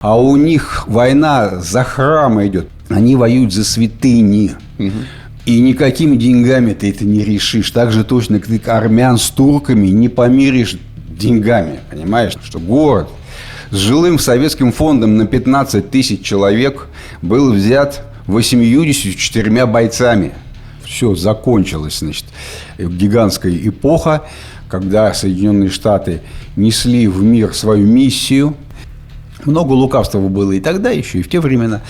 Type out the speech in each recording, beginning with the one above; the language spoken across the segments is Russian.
А у них война за храмы идет. Они воюют за святыни. И никакими деньгами ты это не решишь. Так же точно, как ты армян с турками не помиришь деньгами. Понимаешь, что город с жилым советским фондом на 15 тысяч человек был взят 84 бойцами. Все, закончилась, значит, гигантская эпоха, когда Соединенные Штаты несли в мир свою миссию. Много лукавства было и тогда еще, и в те времена.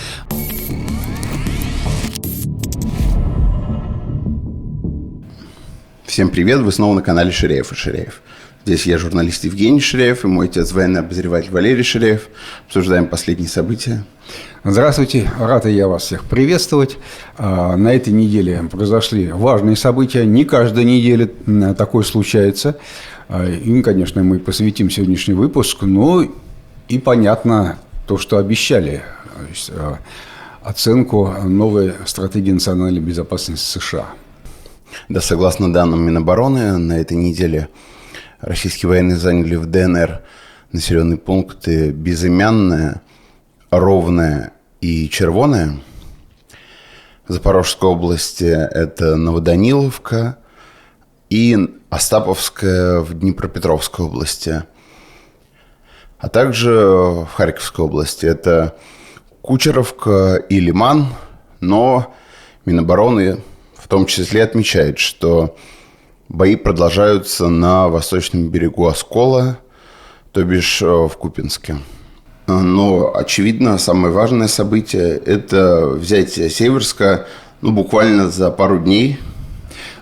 Всем привет, вы снова на канале Ширяев и Ширяев. Здесь я, журналист Евгений Ширяев, и мой отец, военный обозреватель Валерий Ширяев. Обсуждаем последние события. Здравствуйте, рад я вас всех приветствовать. На этой неделе произошли важные события. Не каждая неделя такое случается. Им, конечно, мы посвятим сегодняшний выпуск, но и понятно то, что обещали. То есть, оценку новой стратегии национальной безопасности США. Да, согласно данным Минобороны, на этой неделе российские военные заняли в ДНР населенные пункты Безымянное, Ровное и Червоное. В Запорожской области это Новоданиловка и Остаповская в Днепропетровской области. А также в Харьковской области это Кучеровка и Лиман, но Минобороны в том числе отмечает, что бои продолжаются на восточном берегу Оскола, то бишь в Купянске. Но, очевидно, самое важное событие – это взятие Северска буквально за пару дней.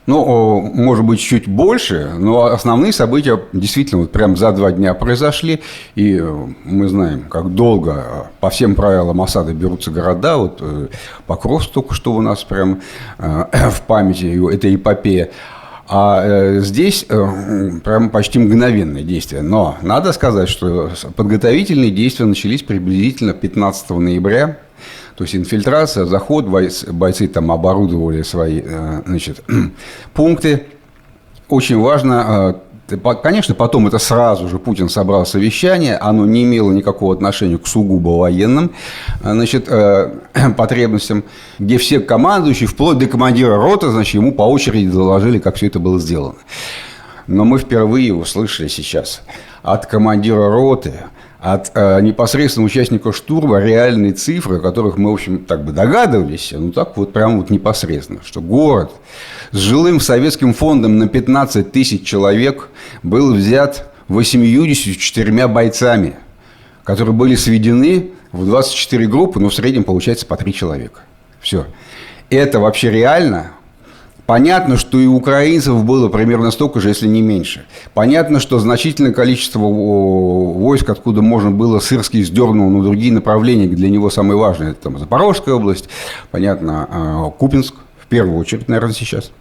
Ну, может быть, чуть больше, но основные события действительно вот прям за 2 дня произошли. И мы знаем, как долго по всем правилам осады берутся города. Вот Покровск только что у нас прям в памяти, это эпопея. А здесь прям почти мгновенные действия. Но надо сказать, что подготовительные действия начались приблизительно 15 ноября. То есть инфильтрация, заход, бойцы там оборудовали свои, значит, пункты. Очень важно, конечно, потом это сразу же Путин собрал совещание, оно не имело никакого отношения к сугубо военным, значит, потребностям, где все командующие, вплоть до командира роты, значит, ему по очереди доложили, как все это было сделано. Но мы впервые услышали сейчас от командира роты, от непосредственно участника штурма реальные цифры, о которых мы, в общем, так бы догадывались, ну так вот прям вот непосредственно, что город с жилым советским фондом на 15 тысяч человек был взят 84 бойцами, которые были сведены в 24 группы, но в среднем получается по 3 человека. Все. Это вообще реально? Понятно, что и украинцев было примерно столько же, если не меньше. Понятно, что значительное количество войск, откуда можно было, Сырский сдернул на другие направления, для него самое важное – это там Запорожская область, понятно, Купянск, в первую очередь, наверное, сейчас.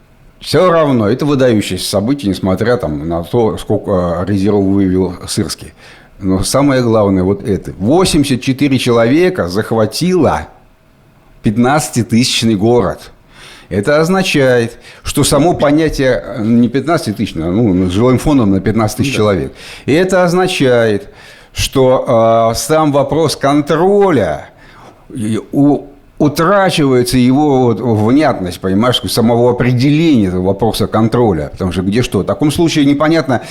Все равно, это выдающееся событие, несмотря там, на то, сколько резервов вывел Сырский. Но самое главное вот это. 84 человека захватило 15-тысячный город. Это означает, что само понятие не 15 тысяч, с жилым фондом на 15 тысяч человек. И это означает, что сам вопрос контроля утрачивается его внятность, понимаешь, самого определения этого вопроса контроля. Потому что где что. В таком случае непонятно,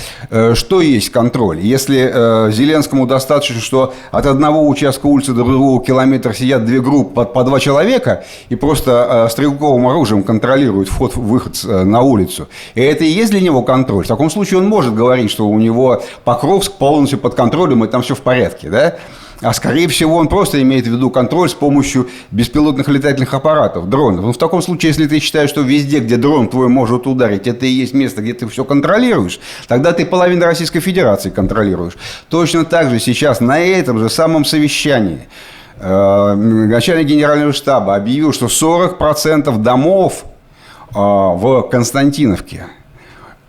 что есть контроль. Если Зеленскому достаточно, что от одного участка улицы до другого километра сидят 2 группы по 2 человека и просто стрелковым оружием контролируют вход-выход на улицу. И это и есть для него контроль. В таком случае он может говорить, что у него Покровск полностью под контролем и там все в порядке, да? А скорее всего он просто имеет в виду контроль с помощью беспилотных летательных аппаратов, дронов. Но в таком случае, если ты считаешь, что везде, где дрон твой может ударить, это и есть место, где ты все контролируешь, тогда ты половину Российской Федерации контролируешь. Точно так же сейчас на этом же самом совещании начальник генерального штаба объявил, что 40% домов в Константиновке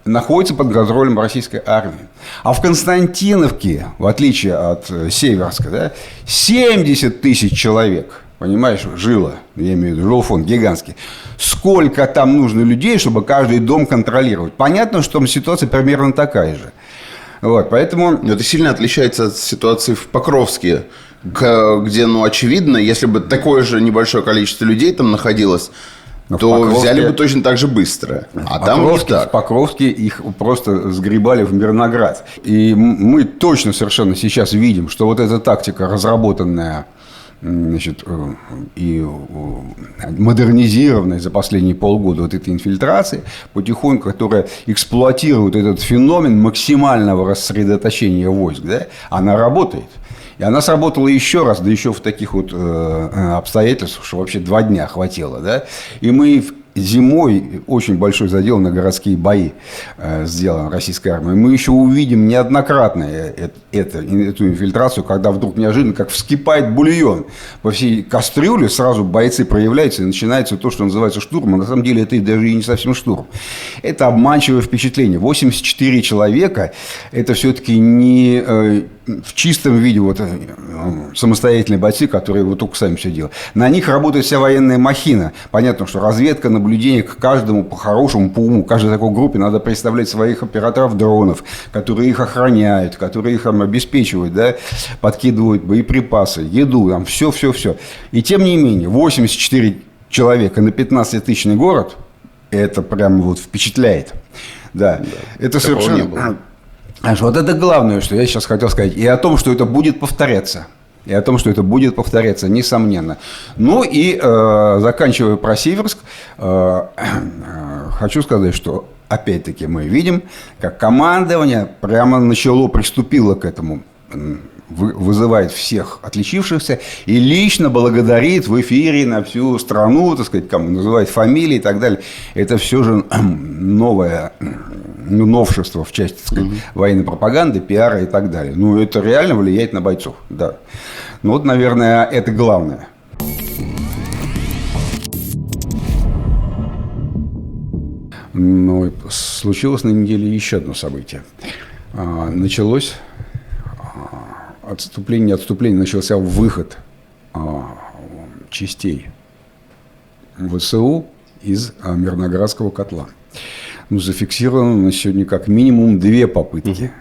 находится под контролем российской армии. А в Константиновке, в отличие от Северска, да, 70 тысяч человек, понимаешь, жило, я имею в виду, жилфонд гигантский. Сколько там нужно людей, чтобы каждый дом контролировать? Понятно, что там ситуация примерно такая же. Вот, поэтому... Но это сильно отличается от ситуации в Покровске, где, ну, очевидно, если бы такое же небольшое количество людей там находилось, то взяли бы точно так же быстро. А там не так. В Покровске их просто сгребали в Мирноград. И мы точно совершенно сейчас видим, что вот эта тактика, разработанная, значит, и модернизированная за последние полгода вот этой инфильтрации, потихоньку, которая эксплуатирует этот феномен максимального рассредоточения войск, да, она работает. И она сработала еще раз, да еще в таких вот обстоятельствах, что вообще 2 дня хватило. Да? И мы зимой очень большой задел на городские бои сделан российской армией. Мы еще увидим неоднократно эту инфильтрацию, когда вдруг неожиданно, как вскипает бульон по всей кастрюле, сразу бойцы проявляются, и начинается то, что называется штурм. А на самом деле это даже и не совсем штурм. Это обманчивое впечатление. 84 человека – это все-таки не в чистом виде вот, самостоятельные бойцы, которые вот только сами все делают. На них работает вся военная махина. Понятно, что разведка, наблюдение к каждому по-хорошему, по уму. Каждой такой группе надо представлять своих операторов дронов, которые их охраняют, которые их обеспечивают, да, подкидывают боеприпасы, еду, там, все. И тем не менее, 84 человека на 15-тысячный город, это прям вот впечатляет. Да. Это совершенно... Вот это главное, что я сейчас хотел сказать. И о том, что это будет повторяться. Несомненно. Ну и заканчивая про Северск, хочу сказать, что опять-таки мы видим, как командование прямо приступило к этому, вызывает всех отличившихся и лично благодарит в эфире на всю страну, так сказать, называет фамилии и так далее. Это все же новое новшество в части, так сказать, военной пропаганды, пиара и так далее. Ну, это реально влияет на бойцов, да. Ну, вот, наверное, это главное. Но случилось на неделе еще одно событие. Началось отступление, начался выход частей ВСУ из Мирноградского котла. Ну, зафиксировано на сегодня как минимум 2 попытки.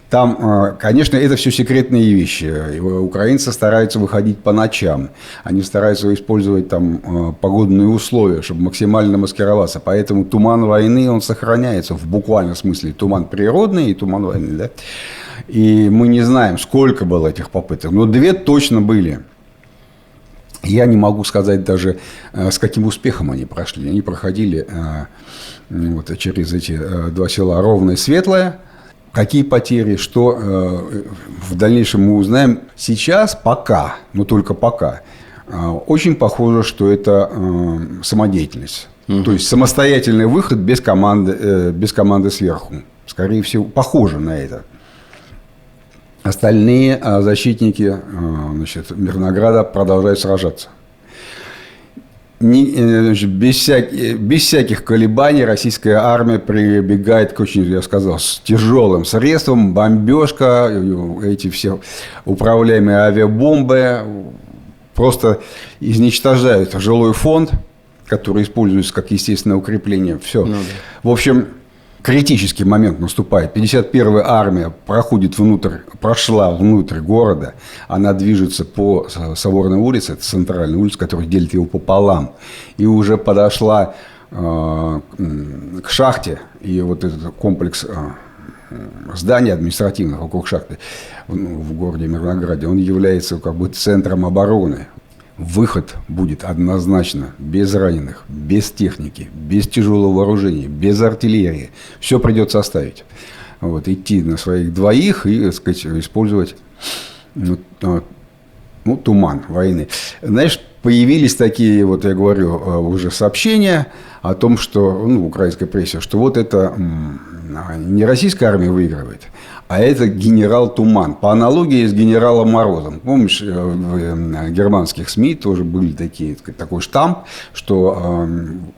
Там, конечно, это все секретные вещи. Украинцы стараются выходить по ночам. Они стараются использовать там погодные условия, чтобы максимально маскироваться. Поэтому туман войны, он сохраняется в буквальном смысле. Туман природный и туман войны. Да? И мы не знаем, сколько было этих попыток. Но 2 точно были. Я не могу сказать даже, с каким успехом они прошли. Они проходили вот, через эти 2 села Ровное и Светлое. Какие потери, что в дальнейшем мы узнаем. Сейчас пока, но только пока, очень похоже, что это самодеятельность. То есть самостоятельный выход без команды сверху. Скорее всего, похоже на это. Остальные защитники, значит, Мирнограда продолжают сражаться. Без всяких колебаний российская армия прибегает к очень, я сказал, с тяжелым средством. Бомбежка, эти все управляемые авиабомбы просто изничтожают жилой фонд, который используется как естественное укрепление. Все. В общем... Критический момент наступает. 51-я армия прошла внутрь города. Она движется по Соборной улице, это центральная улица, которая делит его пополам. И уже подошла к шахте. И вот этот комплекс зданий административных вокруг шахты в городе Мирнограде, он является как бы центром обороны. Выход будет однозначно без раненых, без техники, без тяжелого вооружения, без артиллерии. Все придется оставить. Вот, идти на своих 2 и, так сказать, использовать туман войны. Знаешь, появились такие, вот я говорю, уже сообщения о том, что, в украинской прессе, что вот это не российская армия выигрывает, а это генерал Туман. По аналогии с генералом Морозом. Помнишь, в германских СМИ тоже были такой штамп, что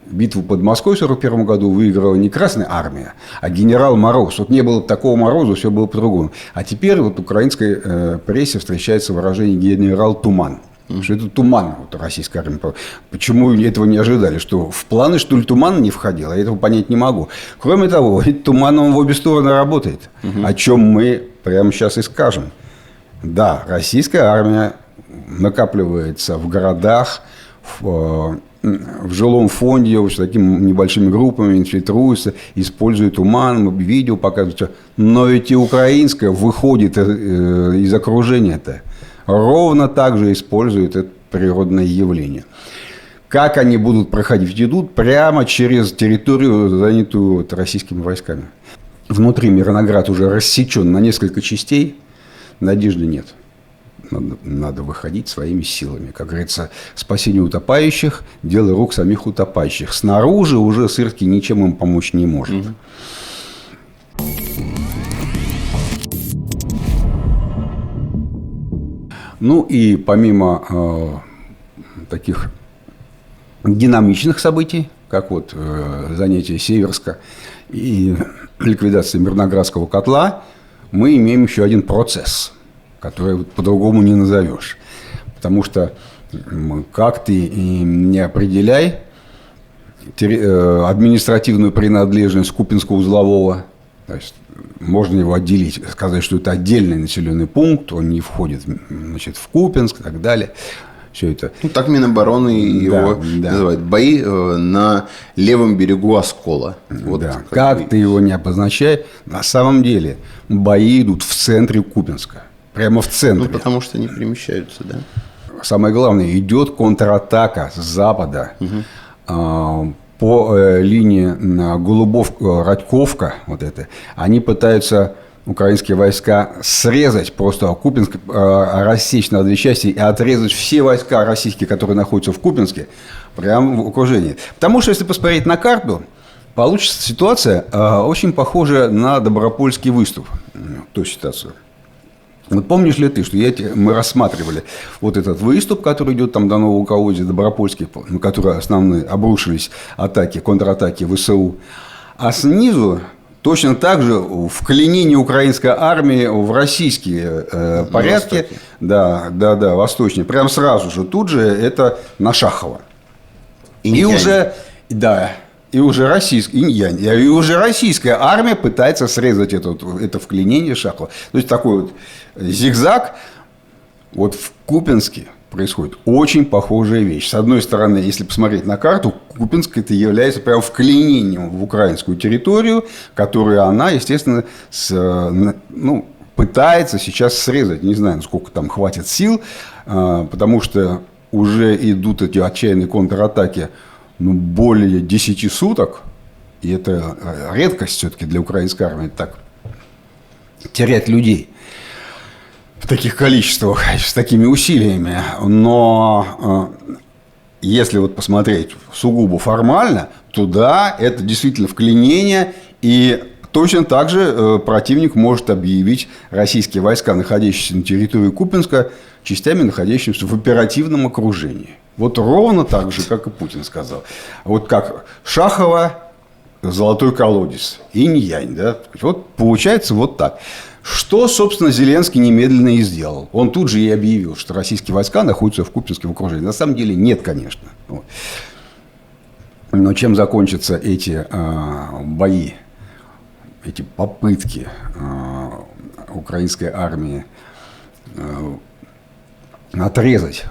битву под Москвой в 1941 году выиграла не Красная армия, а генерал Мороз. Вот не было такого Мороза, все было по-другому. А теперь вот в украинской прессе встречается выражение генерал Туман. Что это туман вот, российской армии. Почему этого не ожидали? Что в планы, что ли, туман не входил? Я этого понять не могу. Кроме того, туман он в обе стороны работает. О чем мы прямо сейчас и скажем. Да, российская армия накапливается в городах, в жилом фонде, вот, такими небольшими группами инфильтруется, использует туман, видео показывают, что... Но ведь и украинская выходит из окружения-то. Ровно так же использует это природное явление. Как они будут проходить? Идут прямо через территорию, занятую вот российскими войсками. Внутри Мирноград уже рассечен на несколько частей. Надежды нет. Надо выходить своими силами. Как говорится, спасение утопающих – дело рук самих утопающих. Снаружи уже Сырский ничем им помочь не может. Ну и помимо таких динамичных событий, как вот занятие Северска и ликвидация Мирноградского котла, мы имеем еще один процесс, который по-другому не назовешь. Потому что как ты не определяй административную принадлежность Купянска-Узлового, то есть можно его отделить, сказать, что это отдельный населенный пункт, он не входит, значит, в Купянск и так далее. Все это. Ну, так Минобороны его называют. Бои на левом берегу Оскола. Вот да. Как ты его не обозначай, на самом деле бои идут в центре Купянска. Прямо в центре. Ну, потому что они перемещаются, да. Самое главное, идет контратака с запада по линии Голубовка-Радьковка. Вот это. Они пытаются... украинские войска срезать просто Купянск, рассечь на две части и отрезать все войска российские, которые находятся в Купянске, прямо в окружении. Потому что, если посмотреть на карту, получится ситуация очень похожая на Добропольский выступ, ту ситуацию. Вот помнишь ли ты, что мы рассматривали вот этот выступ, который идет там до Нового Колодья, Добропольский, на который основные обрушились атаки, контратаки ВСУ, а снизу точно так же вклинение украинской армии в российские порядки, восточнее, прям сразу же, тут же это на Шахово. И уже российская армия пытается срезать это вклинение Шахова. То есть такой вот зигзаг. Вот в Купянске происходит очень похожая вещь. С одной стороны, если посмотреть на карту, Купянск это является прям вклинением в украинскую территорию, которую она, естественно, пытается сейчас срезать. Не знаю, насколько там хватит сил, потому что уже идут эти отчаянные контратаки более 10 суток. И это редкость все-таки для украинской армии, так терять людей в таких количествах, с такими усилиями. Но если вот посмотреть сугубо формально, то да, это действительно вклинение. И точно так же противник может объявить российские войска, находящиеся на территории Купянска, частями, находящимися в оперативном окружении. Вот ровно так же, как и Путин сказал. Вот как Шахово, Золотой колодец, инь-янь. Да? Вот получается вот так. Что, собственно, Зеленский немедленно и сделал. Он тут же и объявил, что российские войска находятся в Купянском окружении. На самом деле нет, конечно. Вот. Но чем закончатся эти бои, эти попытки украинской армии отрезать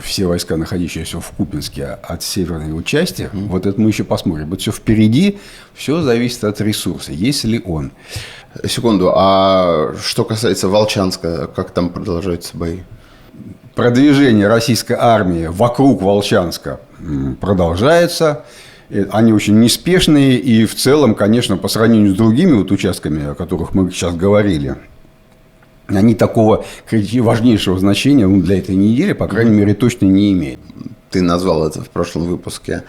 все войска, находящиеся в Купянске, от северной его части, вот это мы еще посмотрим. Вот все впереди, все зависит от ресурса, есть ли он. Секунду, а что касается Волчанска, как там продолжаются бои? Продвижение российской армии вокруг Волчанска продолжается. Они очень неспешные и в целом, конечно, по сравнению с другими вот участками, о которых мы сейчас говорили, они такого важнейшего значения для этой недели, по крайней мере, точно не имеют. Ты назвал это в прошлом выпуске.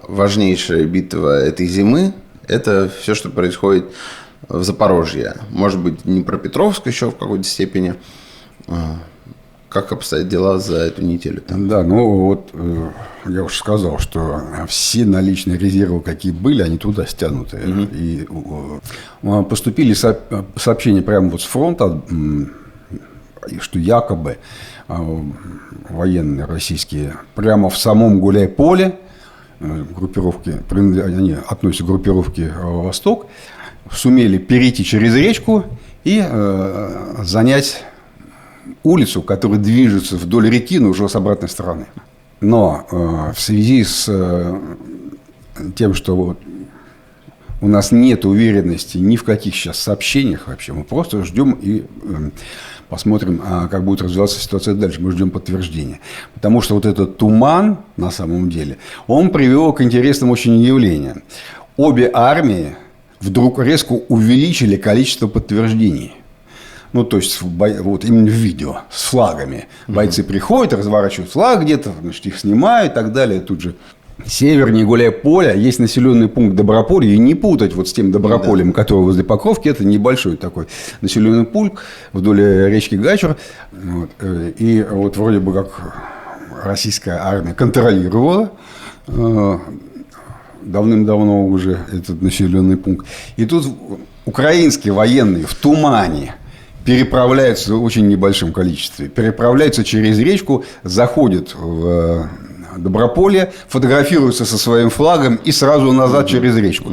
Важнейшая битва этой зимы – это все, что происходит в Запорожье. Может быть, Днепропетровск еще в какой-то степени. Как обстоят дела за эту неделю? Да, ну вот я уже сказал, что все наличные резервы, какие были, они туда стянуты. И поступили сообщения прямо вот с фронта, что якобы военные российские прямо в самом Гуляйполе, группировки, они относятся к группировке «Восток», сумели перейти через речку и занять улицу, которая движется вдоль реки, но уже с обратной стороны. Но в связи с тем, что вот у нас нет уверенности ни в каких сейчас сообщениях вообще, мы просто ждем и посмотрим, как будет развиваться ситуация дальше. Мы ждем подтверждения. Потому что вот этот туман, на самом деле, он привел к интересным очень явлениям. Обе армии вдруг резко увеличили количество подтверждений. Ну, то есть, вот именно в видео с флагами. Бойцы приходят, разворачивают флаг где-то, значит, их снимают и так далее. Тут же севернее Гуляй-Поля есть населенный пункт Доброполье. И не путать вот с тем Добропольем, который возле Покровки. Это небольшой такой населенный пункт вдоль речки Гачур. Вот. И вот вроде бы как российская армия контролировала давным-давно уже этот населенный пункт. И тут украинские военные в тумане переправляются в очень небольшом количестве. Переправляются через речку, заходят в Доброполье, фотографируются со своим флагом и сразу назад через речку.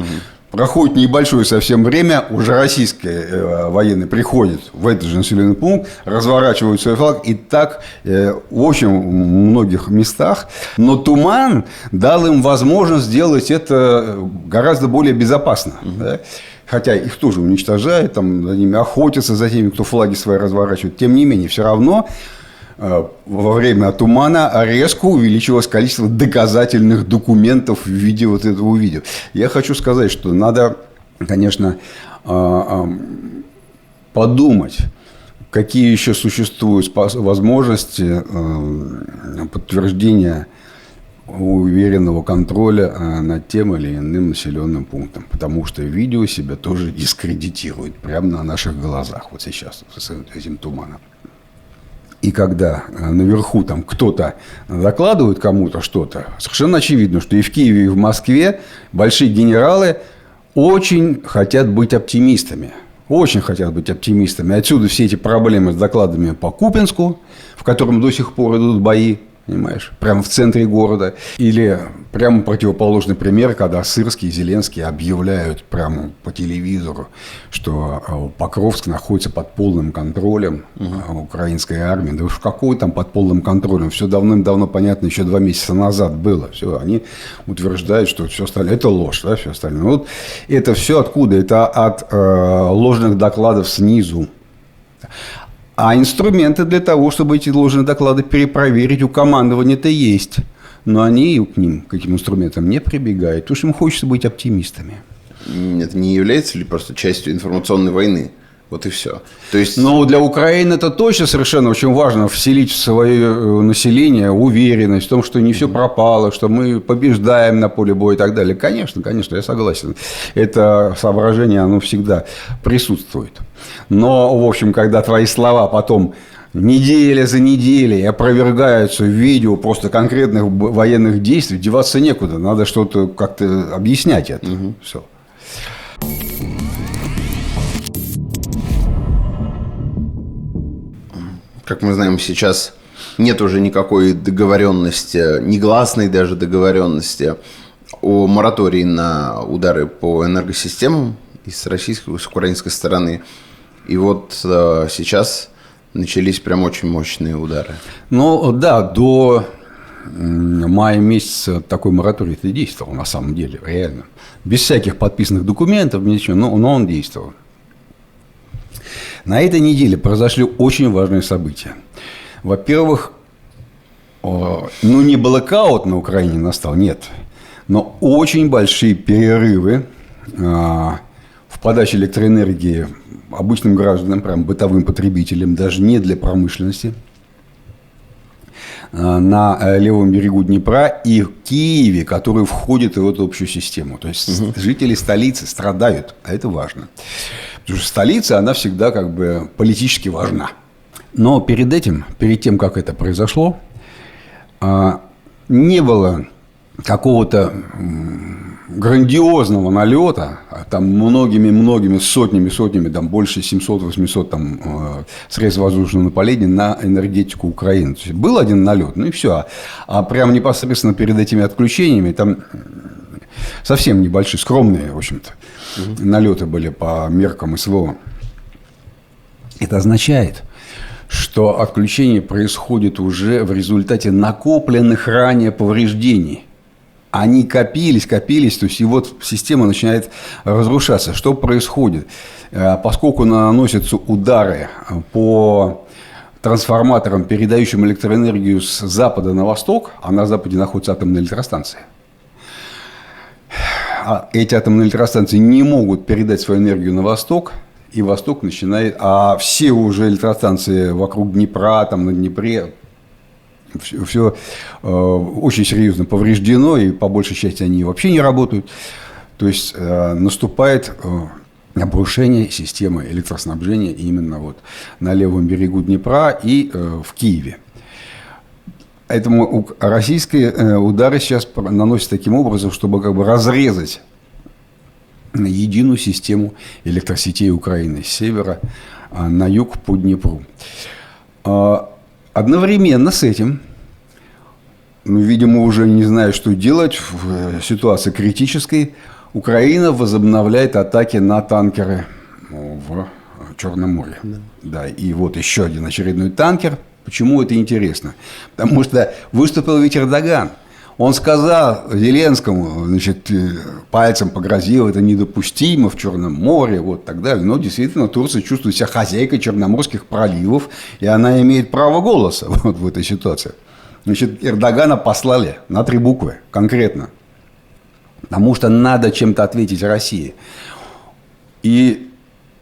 Проходит небольшое совсем время, уже российские военные приходят в этот же населенный пункт, разворачивают свой флаг. И так в очень многих местах. Но туман дал им возможность сделать это гораздо более безопасно. Да? Хотя их тоже уничтожают, там, за ними охотятся, за теми, кто флаги свои разворачивает. Тем не менее, все равно во время тумана резко увеличилось количество доказательных документов в виде вот этого видео. Я хочу сказать, что надо, конечно, подумать, какие еще существуют возможности подтверждения уверенного контроля над тем или иным населенным пунктом. Потому что видео себя тоже дискредитирует прямо на наших глазах вот сейчас с этим туманом. И когда наверху там кто-то докладывает кому-то что-то, совершенно очевидно, что и в Киеве, и в Москве большие генералы очень хотят быть оптимистами. Очень хотят быть оптимистами. Отсюда все эти проблемы с докладами по Купянску, в котором до сих пор идут бои. Понимаешь? Прямо в центре города. Или прямо противоположный пример, когда Сырский и Зеленский объявляют прямо по телевизору, что Покровск находится под полным контролем украинской армии. Да уж какой там под полным контролем? Все давным-давно понятно, еще 2 месяца назад было. Все, они утверждают, что все остальное – это ложь. Да, все остальное. Вот это все откуда? Это от ложных докладов снизу. А инструменты для того, чтобы эти ложные доклады перепроверить, у командования-то есть. Но они к этим инструментам не прибегают, потому что им хочется быть оптимистами. Это не является ли просто частью информационной войны? Вот и все. То есть... Но для Украины это точно совершенно очень важно вселить в свое население уверенность в том, что не все пропало, что мы побеждаем на поле боя и так далее. Конечно, конечно, я согласен. Это соображение, оно всегда присутствует. Но, в общем, когда твои слова потом неделя за неделей опровергаются в видео просто конкретных военных действий, деваться некуда. Надо что-то как-то объяснять это. Все. Как мы знаем, сейчас нет уже никакой договоренности, негласной даже договоренности о моратории на удары по энергосистемам и с российской, и с украинской стороны. И вот сейчас начались прям очень мощные удары. Ну да, до мая месяца такой мораторий-то действовал на самом деле, реально. Без всяких подписанных документов, ничего, но он действовал. На этой неделе произошли очень важные события. Во-первых, не блэкаут на Украине настал, нет, но очень большие перерывы в подаче электроэнергии обычным гражданам, прям бытовым потребителям, даже не для промышленности, на левом берегу Днепра и в Киеве, который входит в эту общую систему. То есть жители столицы страдают, а это важно. Потому что столица, она всегда как бы политически важна. Но перед тем, как это произошло, не было какого-то грандиозного налета, там многими сотнями, там больше 700-800 там, средств воздушного нападения на энергетику Украины. То есть был один налет, ну и все. А прямо непосредственно перед этими отключениями там совсем небольшие, скромные, в общем-то, налеты были по меркам СВО. Это означает, что отключение происходит уже в результате накопленных ранее повреждений. Они копились, то есть и вот система начинает разрушаться. Что происходит? Поскольку наносятся удары по трансформаторам, передающим электроэнергию с запада на восток, а на западе находятся атомные электростанции. А эти атомные электростанции не могут передать свою энергию на восток, и восток начинает... А все уже электростанции вокруг Днепра, там на Днепре, все очень серьезно повреждено, и по большей части они вообще не работают. То есть наступает обрушение системы электроснабжения именно вот на левом берегу Днепра и в Киеве. Поэтому российские удары сейчас наносят таким образом, чтобы как бы разрезать единую систему электросетей Украины с севера на юг по Днепру. Одновременно с этим, видимо, уже не знаю, что делать в ситуации критической, Украина возобновляет атаки на танкеры в Черном море. Да, и вот еще один очередной танкер. Почему это интересно? Потому что выступил ведь Эрдоган. Он сказал Зеленскому, значит, пальцем погрозил, это недопустимо в Черном море, вот так далее. Но действительно Турция чувствует себя хозяйкой Черноморских проливов, и она имеет право голоса вот в этой ситуации. Значит, Эрдогана послали на 3 буквы конкретно, потому что надо чем-то ответить России. И,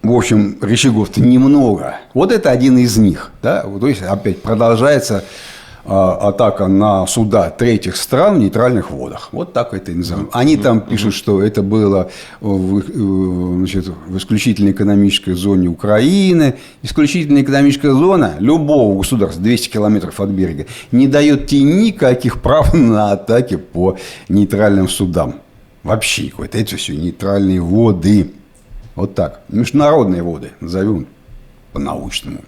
в общем, рычагов-то немного. Вот это один из них. Да? То есть, опять продолжается атака на суда третьих стран в нейтральных водах. Вот так это и называем. Они там пишут, что это было в исключительной экономической зоне Украины. Исключительная экономическая зона любого государства, 200 километров от берега, не дает тебе никаких прав на атаки по нейтральным судам. Вообще какое-то. Это все нейтральные воды. Вот так. Международные воды, назовем по-научному.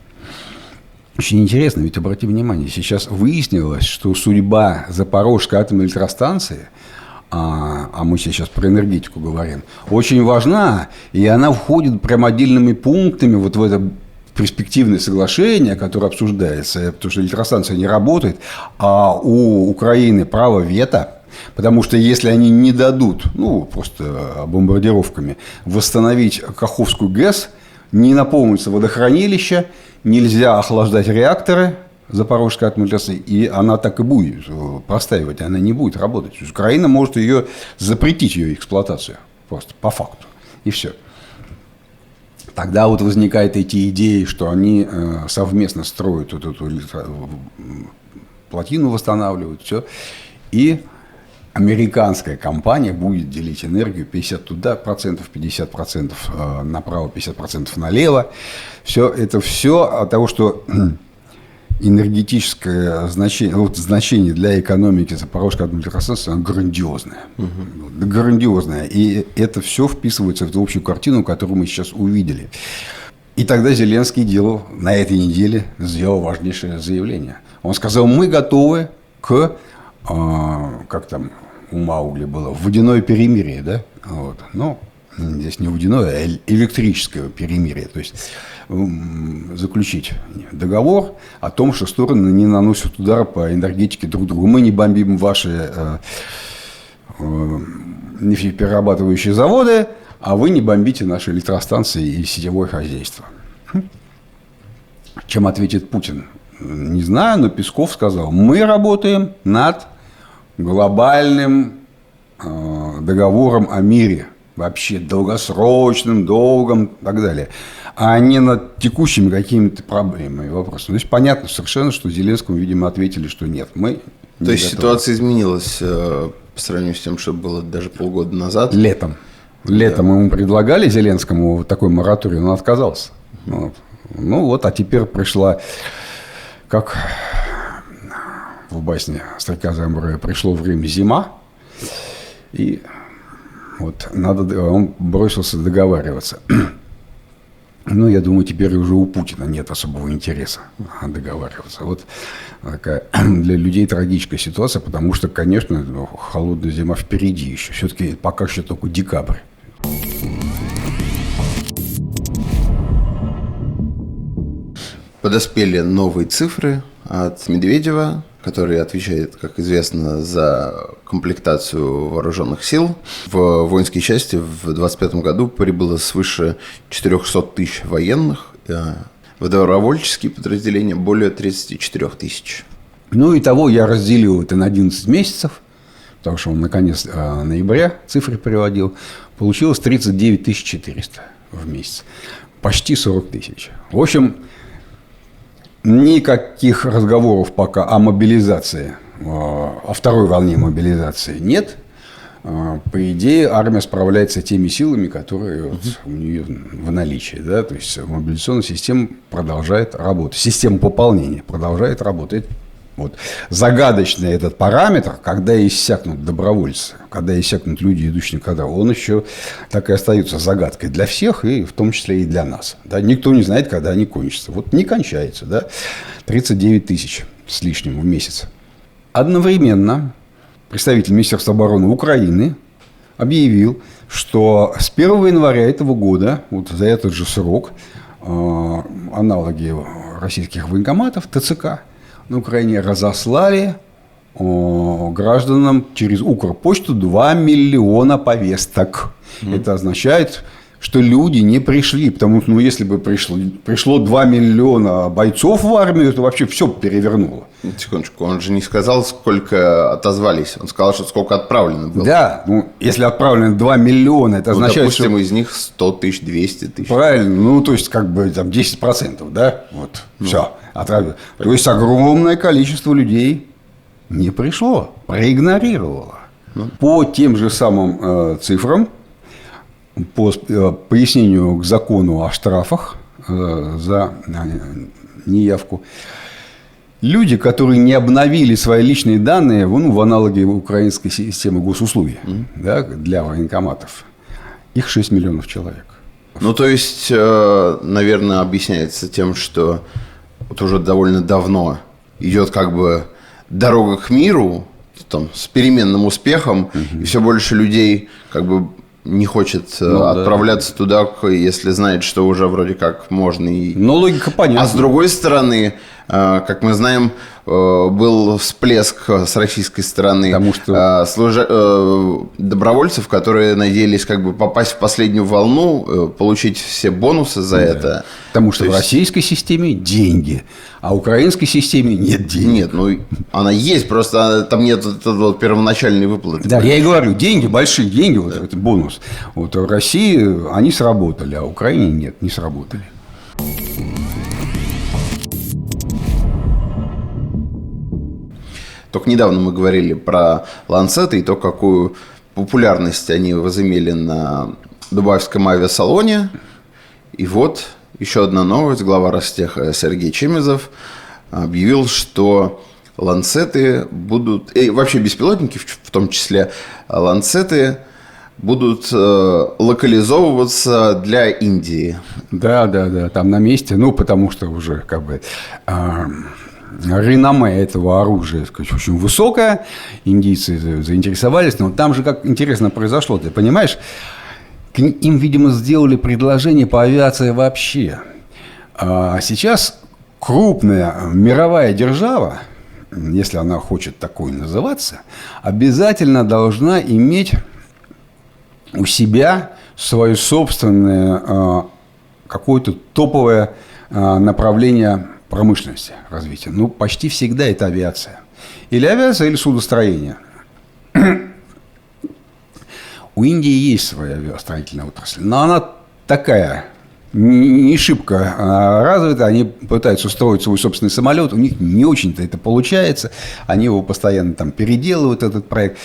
Очень интересно, ведь обрати внимание, сейчас выяснилось, что судьба Запорожской атомной электростанции, а мы сейчас про энергетику говорим, очень важна, и она входит прям отдельными пунктами вот в это перспективное соглашение, которое обсуждается, потому что электростанция не работает, а у Украины право вето. Потому что если они не дадут, просто бомбардировками, восстановить Каховскую ГЭС, не наполнится водохранилище, нельзя охлаждать реакторы Запорожской атомной электростанции, и она так и будет простаивать, она не будет работать. То есть Украина может запретить ее эксплуатацию, просто по факту, и все. Тогда вот возникают эти идеи, что они совместно строят вот эту плотину, восстанавливают, все, и американская компания будет делить энергию 50 туда процентов, 50% направо, 50% налево. Это все от того, что энергетическое значение для экономики Запорожской атомной электростанции грандиозное. Грандиозное. И это все вписывается в ту общую картину, которую мы сейчас увидели. И тогда Зеленский на этой неделе сделал важнейшее заявление. Он сказал, мы готовы к, как там у Маугли было, водяное перемирие, да? Вот. Но здесь не водяное, а электрическое перемирие. То есть заключить договор о том, что стороны не наносят удар по энергетике друг другу. Мы не бомбим ваши нефтеперерабатывающие заводы, а вы не бомбите наши электростанции и сетевое хозяйство. Чем ответит Путин? Не знаю, но Песков сказал, мы работаем над глобальным договором о мире, вообще долгосрочным, долгом и так далее, а не над текущими какими-то проблемами и вопросами. То есть понятно совершенно, что Зеленскому, видимо, ответили, что нет, мы не То есть готовы. ситуация изменилась по сравнению с тем, что было даже полгода назад? Летом ему предлагали Зеленскому такой мораторий, он отказался. Вот, а теперь пришла, как в басне Стрекоза Амброя, пришло время зима, и вот он бросился договариваться. Я думаю, теперь уже у Путина нет особого интереса договариваться. Вот такая для людей трагическая ситуация, потому что, конечно, холодная зима впереди еще. Все-таки пока еще только декабрь. подоспели новые цифры от Медведева, который отвечает, как известно, за комплектацию вооруженных сил. В воинские части в 2025 году прибыло свыше 400 тысяч военных, в добровольческие подразделения более 34 тысяч. Ну, итого я разделил это на 11 месяцев, потому что он на конец ноября цифры приводил. Получилось 39 400 в месяц. Почти 40 тысяч. В общем, никаких разговоров пока о мобилизации, о второй волне мобилизации нет. По идее, армия справляется теми силами, которые вот у нее в наличии. Да? То есть мобилизационная система продолжает работать. Система пополнения продолжает работать. Вот. Загадочный этот параметр, когда иссякнут добровольцы, когда иссякнут люди, идущие на кадр, он еще так и остается загадкой для всех, и в том числе и для нас. Да? Никто не знает, когда они кончатся. Вот не кончается. Да? 39 тысяч с лишним в месяц. Одновременно представитель Министерства обороны Украины объявил, что с 1 января этого года, вот за этот же срок, аналоги российских военкоматов, ТЦК, на Украине разослали гражданам через Укрпочту 2 миллиона повесток. Это означает, что люди не пришли. Потому что, если бы пришло 2 миллиона бойцов в армию, это вообще все перевернуло. Секундочку, он же не сказал, сколько отозвались. Он сказал, что сколько отправлено было. Да, если отправлено 2 миллиона, это означает, допустим, что... из них 100 тысяч, 200 тысяч. Правильно, то есть, там 10%, да? Вот, все. То есть, огромное количество людей не пришло, проигнорировало. По тем же самым цифрам, по пояснению к закону о штрафах за неявку, люди, которые не обновили свои личные данные в аналоге украинской системы госуслуги да, для военкоматов, их 6 миллионов человек. То есть, наверное, объясняется тем, что вот уже довольно давно идет дорога к миру с переменным успехом, и все больше людей не хочет отправляться туда, если знает, что уже вроде как можно. Логика понятна. А с другой стороны, как мы знаем, был всплеск с российской стороны добровольцев, которые надеялись попасть в последнюю волну, получить все бонусы за это. Потому что в российской системе деньги, а в украинской системе нет денег. Нет, она есть, просто там нет первоначальной выплаты. Да, я и говорю, деньги, большие деньги, это бонус. Вот в России они сработали, а в Украине нет, не сработали. Только недавно мы говорили про ланцеты и то, какую популярность они возымели на Дубаевском авиасалоне. И вот еще одна новость. Глава Ростеха Сергей Чемезов объявил, что ланцеты будут... И вообще беспилотники, в том числе ланцеты, будут локализовываться для Индии. Да, там на месте. Потому что уже реноме этого оружия, очень высокое. Индийцы заинтересовались. Но там же как интересно произошло. Ты понимаешь, им, видимо, сделали предложение по авиации вообще. А сейчас крупная мировая держава, если она хочет такой называться, обязательно должна иметь у себя свое собственное какое-то топовое направление промышленности, развития. Почти всегда это авиация. Или авиация, или судостроение. У Индии есть своя авиастроительная отрасль, но она такая не шибко развита. Они пытаются строить свой собственный самолет, у них не очень-то это получается. Они его постоянно переделывают, этот проект.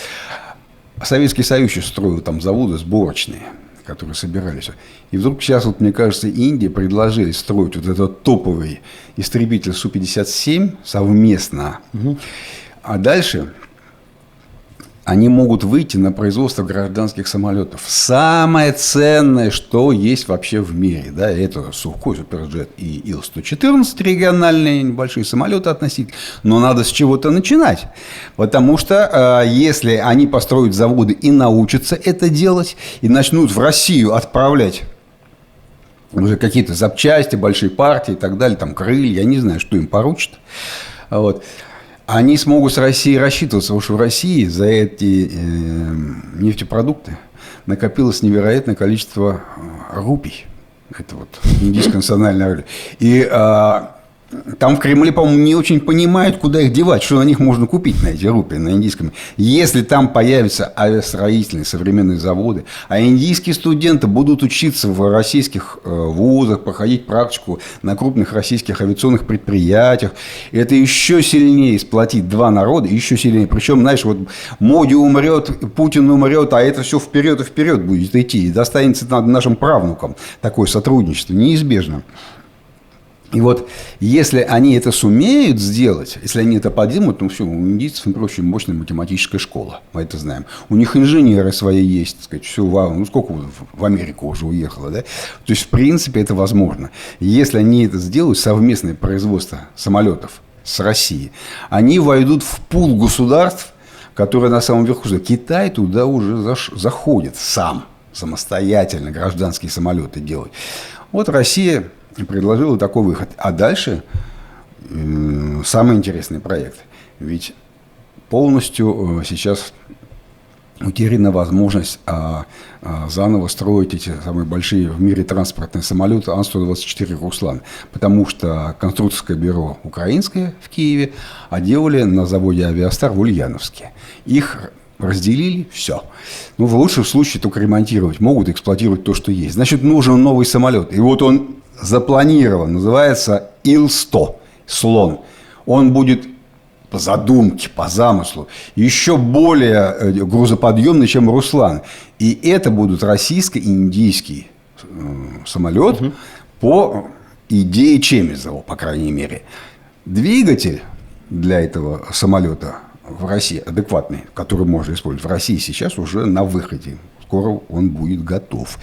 Советский Союз еще строил заводы сборочные, которые собирались. И вдруг сейчас, мне кажется, Индия предложили строить этот топовый истребитель Су-57 совместно. А дальше они могут выйти на производство гражданских самолетов. Самое ценное, что есть вообще в мире. Да, это Сухой Суперджет и Ил-114, региональные небольшие самолеты относительно. Но надо с чего-то начинать. Потому что если они построят заводы и научатся это делать, и начнут в Россию отправлять уже какие-то запчасти, большие партии и так далее, там крылья, я не знаю, что им поручат. Вот. Они смогут с Россией рассчитываться, потому что в России за эти нефтепродукты накопилось невероятное количество рупий. Это вот индийская национальная валюта. И там в Кремле, по-моему, не очень понимают, куда их девать, что на них можно купить, на эти рупии, на индийском. Если там появятся авиастроительные современные заводы, а индийские студенты будут учиться в российских вузах, проходить практику на крупных российских авиационных предприятиях, это еще сильнее сплотит два народа, еще сильнее. Причем, знаешь, вот Моди умрет, Путин умрет, а это все вперед и вперед будет идти. И достанется нашим правнукам такое сотрудничество неизбежно. И вот если они это сумеют сделать, если они это поднимут, ну все, у индийцев, например, очень мощная математическая школа, мы это знаем. У них инженеры свои есть, так сказать, все, ну сколько в Америку уже уехало, да? То есть, в принципе, это возможно. Если они это сделают, совместное производство самолетов с Россией, они войдут в пул государств, которые на самом верху. Китай туда уже заходит сам, самостоятельно гражданские самолеты делать. Вот Россия предложила такой выход. А дальше самый интересный проект. Ведь полностью сейчас утеряна возможность заново строить эти самые большие в мире транспортные самолеты Ан-124 «Руслан». Потому что конструкторское бюро украинское в Киеве делали на заводе «Авиастар» в Ульяновске. Их разделили, все. Ну, в лучшем случае только ремонтировать могут, эксплуатировать то, что есть. Значит, нужен новый самолет. И вот он запланирован, называется Ил-100, слон. Он будет по задумке, по замыслу, еще более грузоподъемный, чем «Руслан». И это будут российско-индийский самолет по идее Чемизова, по крайней мере. Двигатель для этого самолета в России адекватный, который можно использовать в России сейчас уже на выходе. Скоро он будет готов.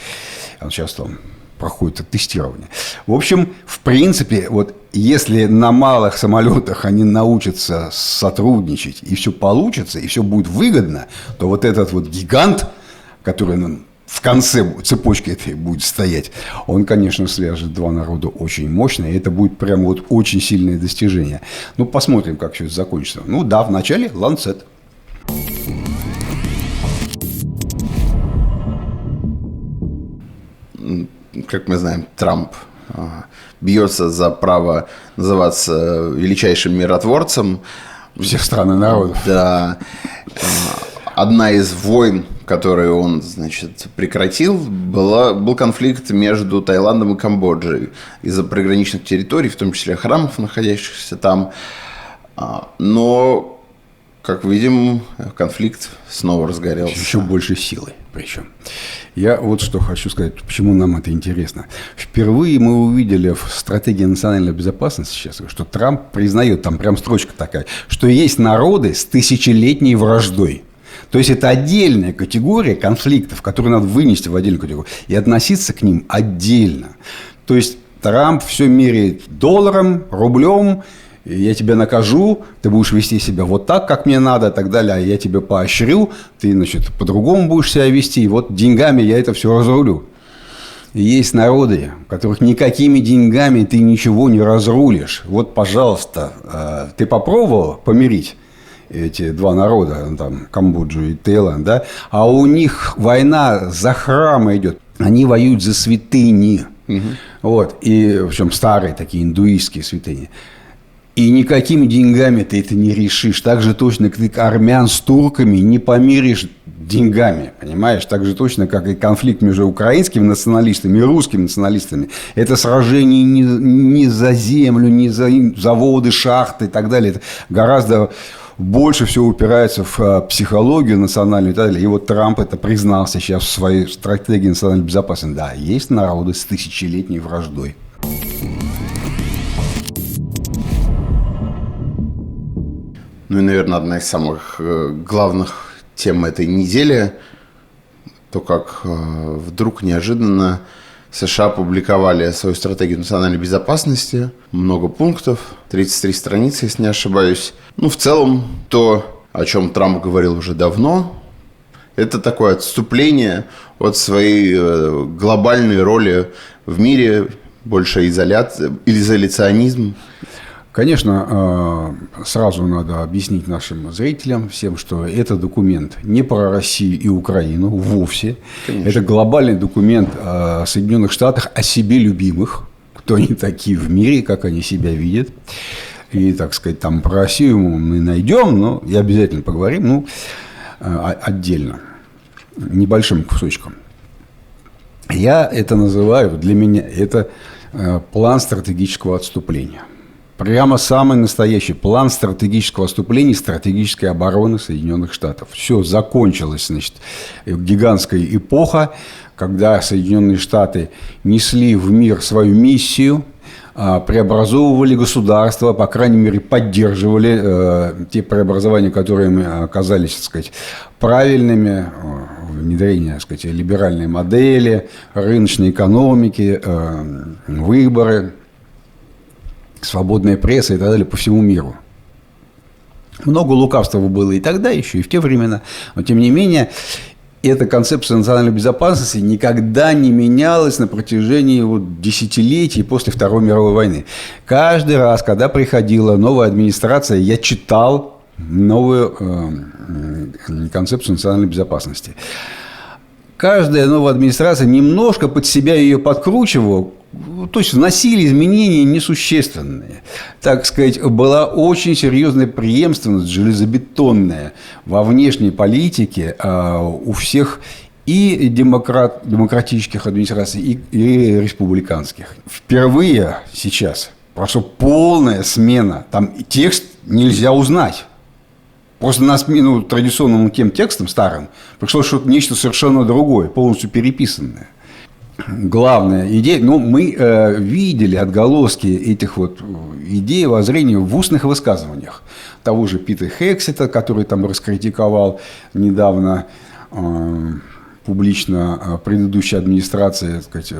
Он сейчас там проходит тестирование. В общем, в принципе, вот если на малых самолетах они научатся сотрудничать, и все получится, и все будет выгодно, то вот этот вот гигант, который в конце цепочки этой будет стоять, он, конечно, свяжет два народа очень мощно, и это будет прям вот очень сильное достижение. Ну, посмотрим, как все это закончится. Ну да, вначале Lancet. Как мы знаем, Трамп бьется за право называться величайшим миротворцем Всех стран и народов. Да. Одна из войн, которые он, значит, прекратил, был конфликт между Таиландом и Камбоджей из-за приграничных территорий, в том числе храмов, находящихся там. Но, как видим, конфликт снова разгорелся. Еще больше силы причем. Я вот что хочу сказать, почему нам это интересно. Впервые мы увидели в стратегии национальной безопасности сейчас, что Трамп признает, там прям строчка такая, что есть народы с тысячелетней враждой. То есть это отдельная категория конфликтов, которые надо вынести в отдельную категорию и относиться к ним отдельно. То есть Трамп все меряет долларом, рублем. Я тебя накажу, ты будешь вести себя вот так, как мне надо, и так далее, а я тебя поощрю, ты, значит, по-другому будешь себя вести, и вот деньгами я это все разрулю. И есть народы, которых никакими деньгами ты ничего не разрулишь. Вот, пожалуйста, ты попробовал помирить эти два народа, там, Камбоджу и Таиланд, да? А у них война за храмы идет. Они воюют за святыни. Вот. И, причем старые такие индуистские святыни. И никакими деньгами ты это не решишь. Так же точно, как ты армян с турками не помиришь деньгами. Понимаешь? Так же точно, как и конфликт между украинскими националистами и русскими националистами. Это сражение не за землю, не за заводы, шахты и так далее. Это гораздо больше всего упирается в психологию национальную и так далее. И вот Трамп это признал сейчас в своей стратегии национальной безопасности. Да, есть народы с тысячелетней враждой. Ну и, наверное, одна из самых главных тем этой недели, то, как вдруг неожиданно США опубликовали свою стратегию национальной безопасности. Много пунктов, 33 страницы, если не ошибаюсь. Ну, в целом, то, о чем Трамп говорил уже давно, Это такое отступление от своей глобальной роли в мире, больше изоляционизм. Конечно, сразу надо объяснить нашим зрителям всем, что это документ не про Россию и Украину вовсе. Конечно. Это глобальный документ о Соединенных Штатах, о себе любимых, кто они такие в мире, как они себя видят. И, так сказать, там про Россию мы найдем, но и обязательно поговорим, отдельно, небольшим кусочком. Я это называю, для меня, это план стратегического отступления. Прямо самый настоящий план стратегического отступления и стратегической обороны Соединенных Штатов. Все закончилось, значит, гигантская эпоха, когда Соединенные Штаты несли в мир свою миссию, преобразовывали государство, по крайней мере, поддерживали те преобразования, которые им оказались, так сказать, правильными, внедрение, так сказать, либеральной модели, рыночной экономики, выборы, свободная пресса и так далее по всему миру. Много лукавства было и тогда еще, и в те времена, но тем не менее эта концепция национальной безопасности никогда не менялась на протяжении десятилетий после Второй мировой войны. Каждый раз, когда приходила новая администрация, я читал новую концепцию национальной безопасности. Каждая новая администрация немножко под себя ее подкручивала, то есть вносили изменения несущественные. Так сказать, была очень серьезная преемственность железобетонная во внешней политике у всех и демократических администраций, и республиканских. Впервые сейчас прошла полная смена. Там текст нельзя узнать. Просто на смену традиционным тем текстам старым пришло что-то нечто совершенно другое, полностью переписанное. Главная идея, мы видели отголоски этих идей, воззрений в устных высказываниях того же Пита Хексета, который там раскритиковал недавно публично предыдущей администрации, так сказать,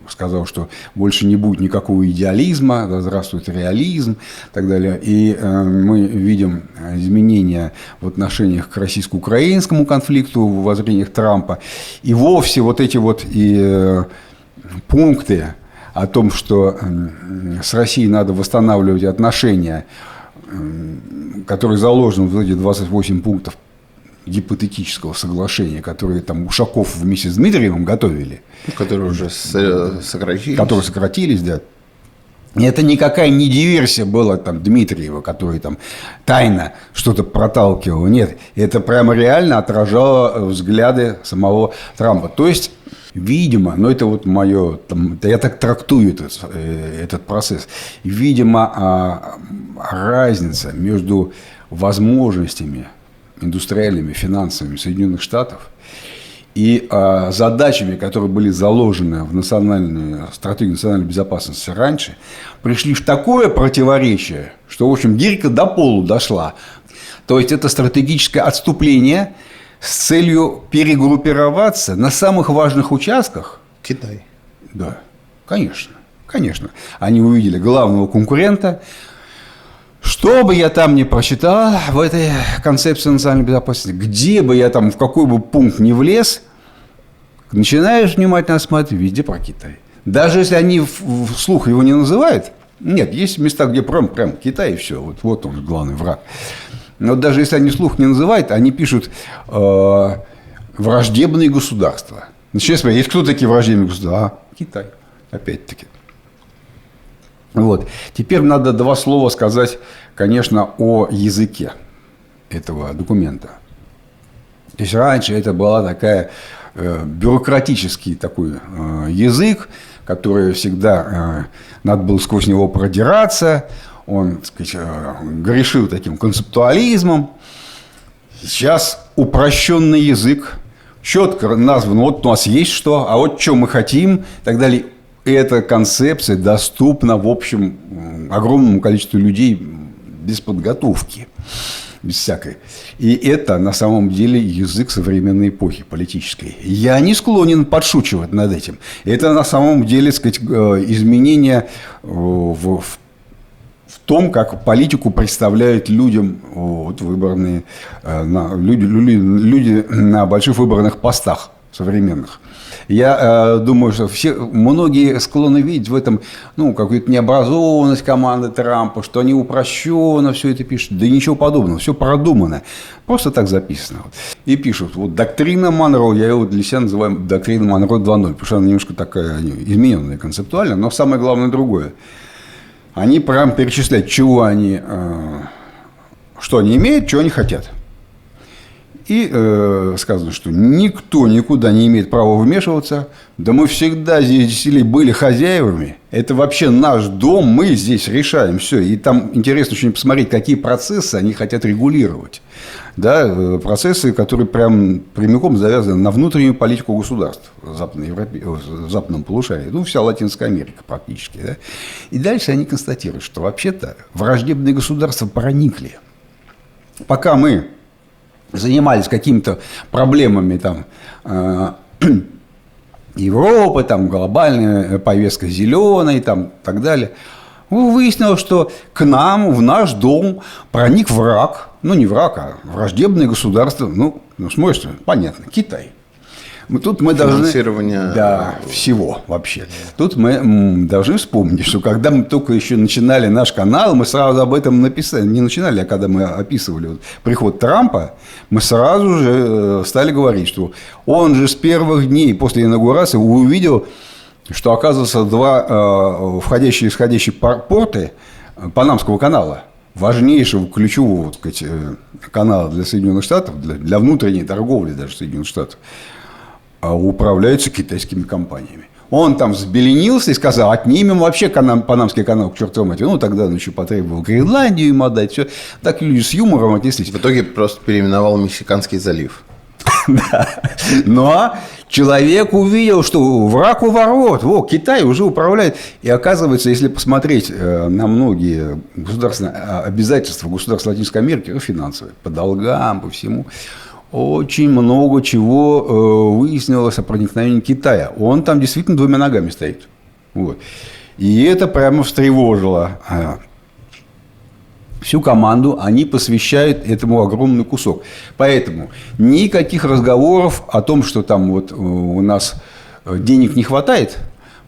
сказал, что больше не будет никакого идеализма, да здравствует реализм и так далее. И мы видим изменения в отношениях к российско-украинскому конфликту, в воззрениях Трампа. И вовсе эти и пункты о том, что с Россией надо восстанавливать отношения, которые заложены в эти 28 пунктов гипотетического соглашения, которые там Ушаков вместе с Дмитриевым готовили. Которые уже сократились. Которые сократились, да. И это никакая не диверсия была там Дмитриева, который там тайно что-то проталкивал. Нет, это прямо реально отражало взгляды самого Трампа. То есть, видимо, это мое, я так трактую этот процесс, видимо, разница между возможностями индустриальными, финансовыми Соединенных Штатов и задачами, которые были заложены в национальную стратегию национальной безопасности раньше, пришли в такое противоречие, что, в общем, гирька до полу дошла. То есть, это стратегическое отступление с целью перегруппироваться на самых важных участках. Китай. Да, конечно, конечно. Они увидели главного конкурента. Что бы я там ни прочитал в этой концепции национальной безопасности, где бы я там, в какой бы пункт ни влез, начинаешь внимательно смотреть, везде про Китай. Даже если они вслух его не называют, нет, есть места, где прям Китай и все, вот он главный враг. Но даже если они вслух не называют, они пишут враждебные государства. Начинаешь смотреть, кто такие враждебные государства? Китай, опять-таки. Теперь надо два слова сказать, конечно, о языке этого документа. То есть, раньше это была такая бюрократический такой язык, который всегда надо было сквозь него продираться. Он, так сказать, грешил таким концептуализмом. Сейчас упрощенный язык, четко назван, у нас есть что, а что мы хотим, и так далее. Эта концепция доступна, в общем, огромному количеству людей без подготовки, без всякой. И это, на самом деле, язык современной эпохи политической. Я не склонен подшучивать над этим. Это, на самом деле, так сказать, изменения в в том, как политику представляют людям вот, выборные, люди на больших выборных постах современных. Я думаю, что многие склонны видеть в этом какую-то необразованность команды Трампа, что они упрощенно все это пишут. Да ничего подобного, все продумано. Просто так записано. И пишут, вот доктрина Монро, я его для себя называю доктрина Монро 2.0, потому что она немножко такая измененная концептуально, но самое главное другое. Они прям перечисляют, что они имеют, что они хотят. И сказано, что никто никуда не имеет права вмешиваться. Да мы всегда здесь десятилетия были хозяевами. Это вообще наш дом, мы здесь решаем все. И там интересно очень посмотреть, какие процессы они хотят регулировать. Да, процессы, которые прямиком завязаны на внутреннюю политику государств в западном полушарии. Вся Латинская Америка практически. Да? И дальше они констатируют, что вообще-то враждебные государства проникли. Пока мы занимались какими-то проблемами Европы, глобальная повестка зеленой, так далее, выяснилось, что к нам, в наш дом проник враг, не враг, а враждебное государство, смотришь, понятно, Китай. Тут мы должны... Финансирование... Да, всего вообще. Тут мы должны вспомнить, что когда мы только еще начинали наш канал, мы сразу об этом написали. Не начинали, а когда мы описывали приход Трампа, мы сразу же стали говорить, что он же с первых дней после инаугурации увидел, что, оказывается, два входящие и исходящие порты Панамского канала, важнейшего ключевого канала для Соединенных Штатов, для внутренней торговли даже Соединенных Штатов, управляются китайскими компаниями. Он там взбеленился и сказал, отнимем вообще Панамский канал к чертовой матери. Тогда он еще потребовал Гренландию им отдать. Все. Так люди с юмором отнеслись. В итоге просто переименовал Мексиканский залив. Да. Но человек увидел, что враг у ворот. Китай уже управляет. И оказывается, если посмотреть на многие государственные обязательства государств Латинской Америки, финансовые, по долгам, по всему, очень много чего выяснилось о проникновении Китая. Он там действительно двумя ногами стоит. И это прямо встревожило всю команду. Они посвящают этому огромный кусок. Поэтому никаких разговоров о том, что там у нас денег не хватает,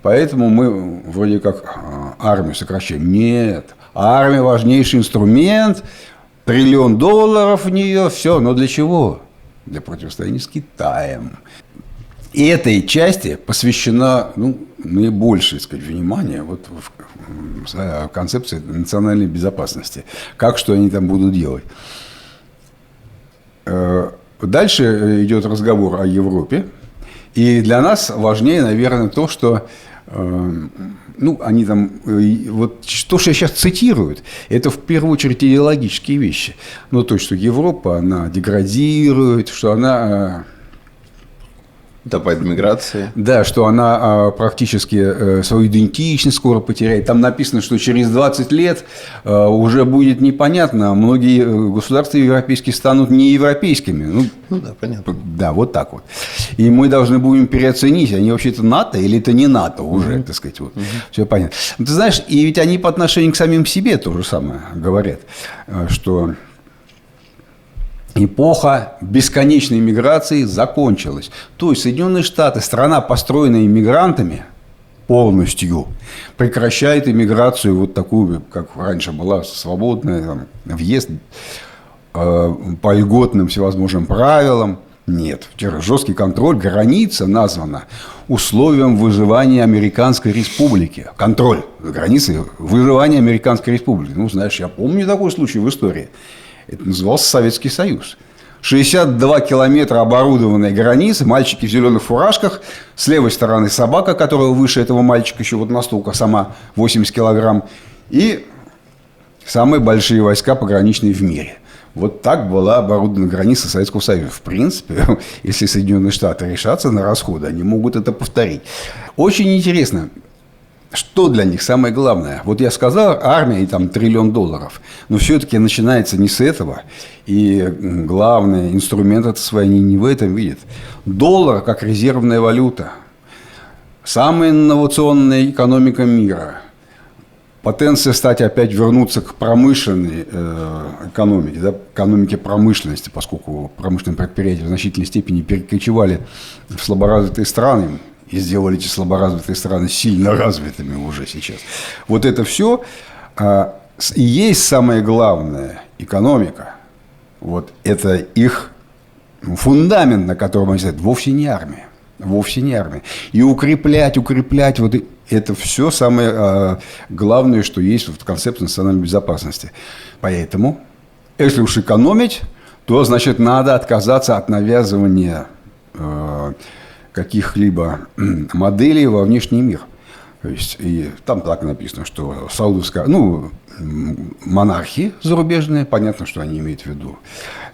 поэтому мы вроде как армию сокращаем. Нет. Армия – важнейший инструмент. $1 триллион в нее. Все. Но для чего? Для противостояния с Китаем. И этой части посвящено наибольшее внимание в концепции национальной безопасности. Что они там будут делать. Дальше идет разговор о Европе. И для нас важнее, наверное, то, что они там, то, что я сейчас цитирую, это в первую очередь идеологические вещи. То, что Европа, она деградирует, что она... Утопает в миграции. Да, что она практически свою идентичность скоро потеряет. Там написано, что через 20 лет уже будет непонятно, многие государства европейские станут неевропейскими. Да, понятно. Да, вот так вот. И мы должны будем переоценить, они вообще-то НАТО или это не НАТО уже, так сказать. Все понятно. Ты знаешь, и ведь они по отношению к самим себе то же самое говорят, что... Эпоха бесконечной миграции закончилась. То есть Соединенные Штаты, страна, построенная иммигрантами, полностью прекращает иммиграцию такую, как раньше была, свободная, въезд по льготным всевозможным правилам. Нет, жесткий контроль, граница названа условием выживания Американской Республики. Контроль границы выживания Американской Республики. Знаешь, я помню такой случай в истории. Это назывался Советский Союз. 62 километра оборудованной границы, мальчики в зеленых фуражках, с левой стороны собака, которая выше этого мальчика еще настолько сама, 80 килограмм, и самые большие войска пограничные в мире. Так была оборудована граница Советского Союза. В принципе, если Соединенные Штаты решатся на расходы, они могут это повторить. Очень интересно. Что для них самое главное? Я сказал, армия и $1 триллион. Но все-таки начинается не с этого. И главный инструмент это свой они не в этом видят. Доллар как резервная валюта. Самая инновационная экономика мира. потенция, кстати, опять вернуться к промышленной экономике, да, экономике промышленности, поскольку промышленные предприятия в значительной степени перекочевали в слаборазвитые страны и сделали эти слаборазвитые страны сильно развитыми уже сейчас. Вот это все и есть самое главное экономика. Вот это их фундамент, на котором они стоят, вовсе не армия. Вовсе не армия. И укреплять вот это все самое главное, что есть в концепции национальной безопасности. Поэтому, если уж экономить, то, значит, надо отказаться от навязывания каких-либо моделей во внешний мир. То есть, и там так написано, что саудовская, монархии зарубежные, понятно, что они имеют в виду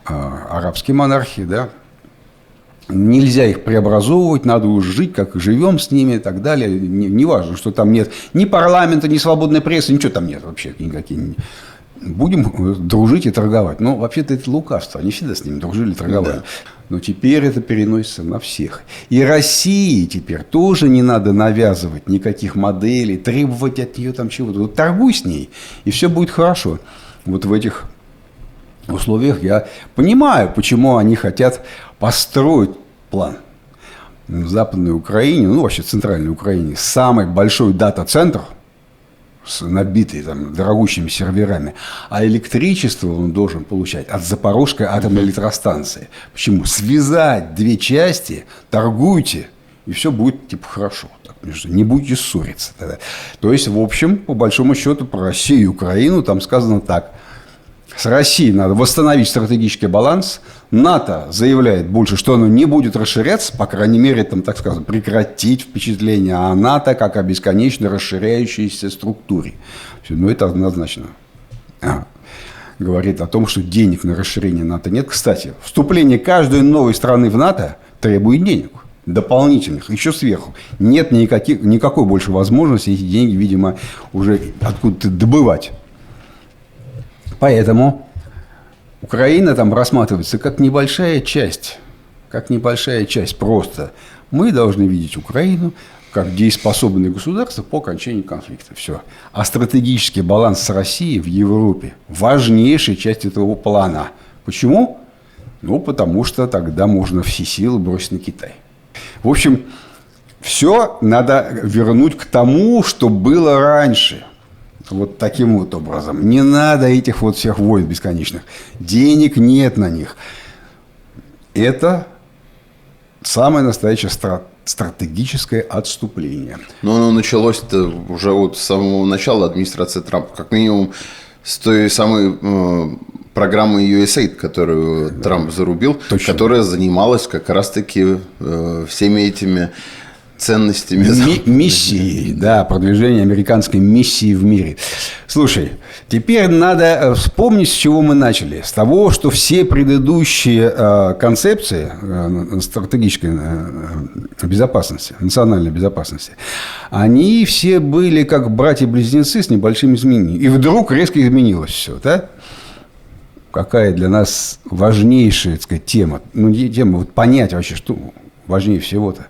арабские монархии, да, нельзя их преобразовывать, надо уже жить, как живем с ними и так далее. Не важно, что там нет ни парламента, ни свободной прессы, ничего там нет вообще никаких. Будем дружить и торговать. Но вообще-то это лукавство. Они всегда с ними дружили и торговали. Да. Но теперь это переносится на всех. И России теперь тоже не надо навязывать никаких моделей, требовать от нее там чего-то. Вот торгуй с ней, и все будет хорошо. Вот в этих условиях я понимаю, почему они хотят построить план в Западной Украине, вообще в Центральной Украине, самый большой дата-центр, набитый там дорогущими серверами, а электричество он должен получать от Запорожской атомной электростанции. Почему? Связать две части, торгуйте, и все будет типа хорошо. Не будете ссориться тогда. То есть, в общем, по большому счету, про Россию и Украину там сказано так. С Россией надо восстановить стратегический баланс. НАТО заявляет больше, что оно не будет расширяться, по крайней мере, там, так скажем, прекратить впечатление о НАТО как о бесконечно расширяющейся структуре. Но это однозначно говорит о том, что денег на расширение НАТО нет. Кстати, вступление каждой новой страны в НАТО требует денег дополнительных, еще сверху. Нет никакой больше возможности эти деньги, видимо, уже откуда-то добывать. Поэтому Украина там рассматривается как небольшая часть просто. Мы должны видеть Украину как дееспособное государство по окончании конфликта. Все. А стратегический баланс с Россией в Европе – важнейшая часть этого плана. Почему? Потому что тогда можно все силы бросить на Китай. В общем, все надо вернуть к тому, что было раньше. Вот таким вот образом. Не надо этих вот всех войн бесконечных. Денег нет на них. Это самое настоящее стратегическое отступление. Но оно началось-то уже вот с самого начала администрации Трампа. Как минимум с той самой программы USAID, которую Трамп зарубил. Точно. Которая занималась как раз-таки всеми этими ценностями. Миссии, да, продвижение американской миссии в мире. Слушай, теперь надо вспомнить, с чего мы начали. С того, что все предыдущие концепции стратегической безопасности, национальной безопасности, они все были как братья-близнецы с небольшими изменениями. И вдруг резко изменилось все, да? Какая для нас важнейшая, так сказать, тема. Тема вот понять вообще, что важнее всего-то.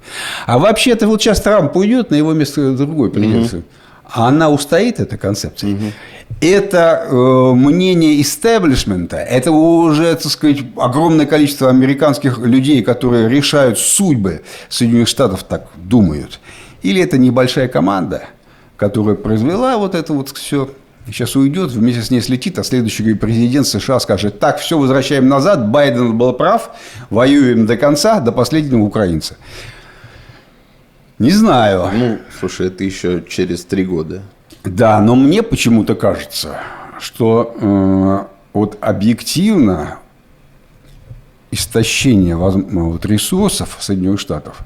А вообще-то вот сейчас Трамп уйдет, на его место другой придется. А она устоит, эта концепция. Это мнение истеблишмента, это уже, так сказать, огромное количество американских людей, которые решают судьбы Соединенных Штатов, так думают. Или это небольшая команда, которая произвела вот это вот все. Сейчас уйдет, вместе с ней слетит, а следующий президент США скажет: так, все, возвращаем назад, Байден был прав, воюем до конца, до последнего украинца. Не знаю. Слушай, это еще через 3 года. Да, но мне почему-то кажется, что вот объективно истощение ресурсов Соединенных Штатов,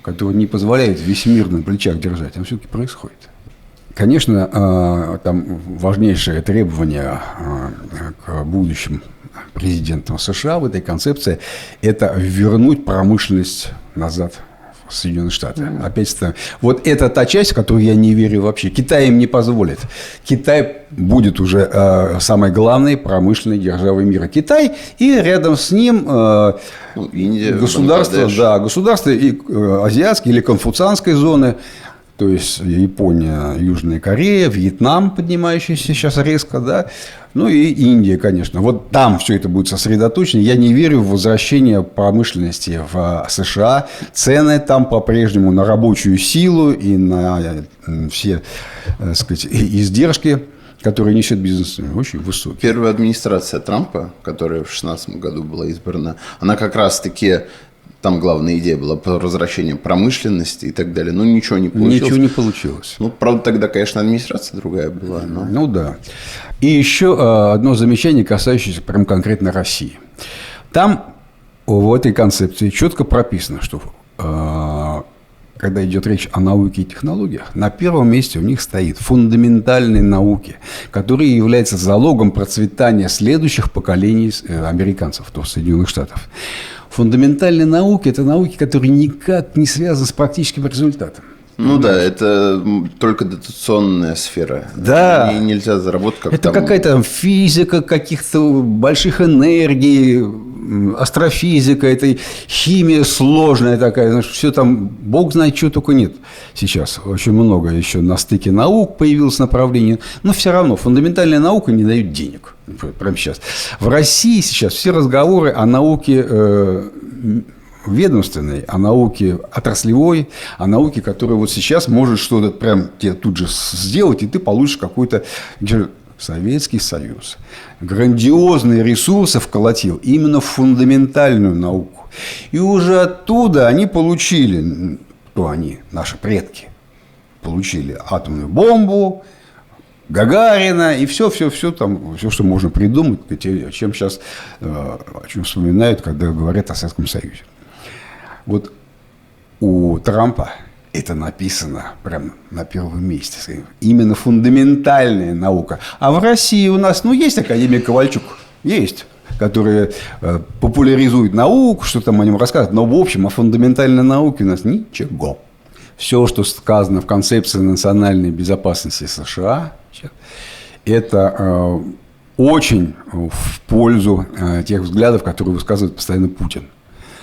которые не позволяют весь мир на плечах держать, оно все-таки происходит. Конечно, там важнейшее требование к будущим президентам США в этой концепции – это вернуть промышленность назад в Соединенные Штаты. Опять-таки, вот это та часть, в которую я не верю вообще. Китай им не позволит. Китай будет уже самой главной промышленной державой мира. Китай и рядом с ним Индия, государства и азиатские или конфуцианской зоны. То есть Япония, Южная Корея, Вьетнам, поднимающийся сейчас резко, да, ну и Индия, конечно. Вот там все это будет сосредоточено. Я не верю в возвращение промышленности в США. Цены там по-прежнему на рабочую силу и на все, так сказать, издержки, которые несет бизнес, очень высокие. Первая администрация Трампа, которая в 2016 году была избрана, она как раз-таки... Там главная идея была по возвращению промышленности и так далее. Но ничего не получилось. Ничего не получилось. Ну, правда, тогда, конечно, администрация другая была. Но... Ну, да. И еще одно замечание, касающееся прям конкретно России. Там в этой концепции четко прописано, что когда идет речь о науке и технологиях, на первом месте у них стоит фундаментальные науки, которые являются залогом процветания следующих поколений американцев, то есть Соединенных Штатов. Фундаментальные науки – это науки, которые никак не связаны с практическим результатом. Ну да, это только дотационная сфера. Да. И нельзя заработать как это там... какая-то физика каких-то больших энергий, астрофизика, это химия сложная такая. Значит, все там, бог знает, чего только нет сейчас. Очень много еще на стыке наук появилось направление. Но все равно фундаментальная наука не дает денег. Прямо сейчас. В России сейчас все разговоры о науке ведомственной, о науке отраслевой, о науке, которая вот сейчас может что-то прям тебе тут же сделать, и ты получишь какой-то... Советский Союз грандиозные ресурсы вколотил именно в фундаментальную науку. И уже оттуда они получили, кто они, наши предки, получили атомную бомбу, Гагарина и все там, все, что можно придумать, о чем сейчас о чем вспоминают, когда говорят о Советском Союзе. Вот у Трампа это написано прямо на первом месте. Именно фундаментальная наука. А в России у нас, есть академик Ковальчук, есть, который популяризует науку, что там о нем рассказывает. Но в общем о фундаментальной науке у нас ничего. Все, что сказано в концепции национальной безопасности США, это очень в пользу тех взглядов, которые высказывает постоянно Путин.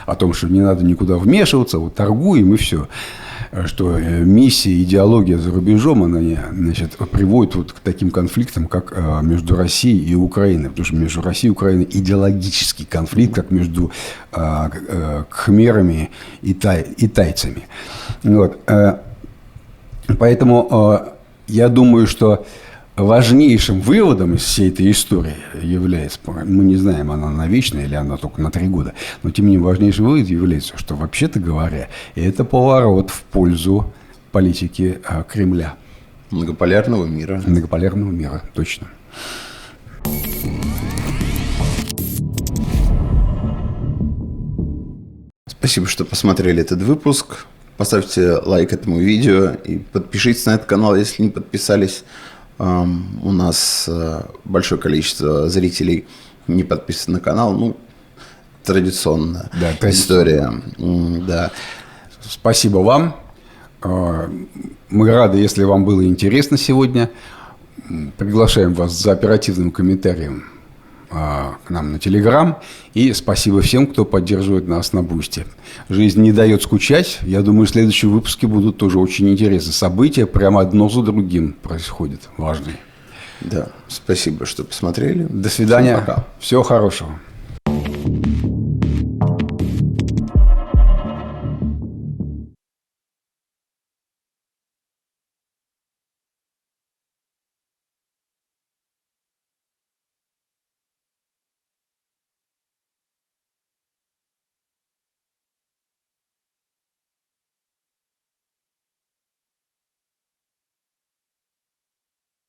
О том, что не надо никуда вмешиваться, вот торгуем и все. Что миссия, идеология за рубежом, она, значит, приводит вот к таким конфликтам, как между Россией и Украиной. Потому что между Россией и Украиной идеологический конфликт, как между кхмерами и тайцами. Вот. Поэтому я думаю, что важнейшим выводом из всей этой истории является, мы не знаем, она навечная или она только на 3 года, но тем не менее важнейшим выводом является, что вообще-то говоря, это поворот в пользу политики Кремля. Многополярного мира. Многополярного мира, точно. Спасибо, что посмотрели этот выпуск. Поставьте лайк этому видео и подпишитесь на этот канал, если не подписались. У нас большое количество зрителей не подписано на канал. Традиционная история. Да. Спасибо вам. Мы рады, если вам было интересно сегодня. Приглашаем вас за оперативным комментарием к нам на Telegram. И спасибо всем, кто поддерживает нас на Бусти. Жизнь не дает скучать. Я думаю, следующие выпуски будут тоже очень интересны. События прямо одно за другим происходят. Важные. Да. Спасибо, что посмотрели. До свидания. Всем пока. Всего хорошего.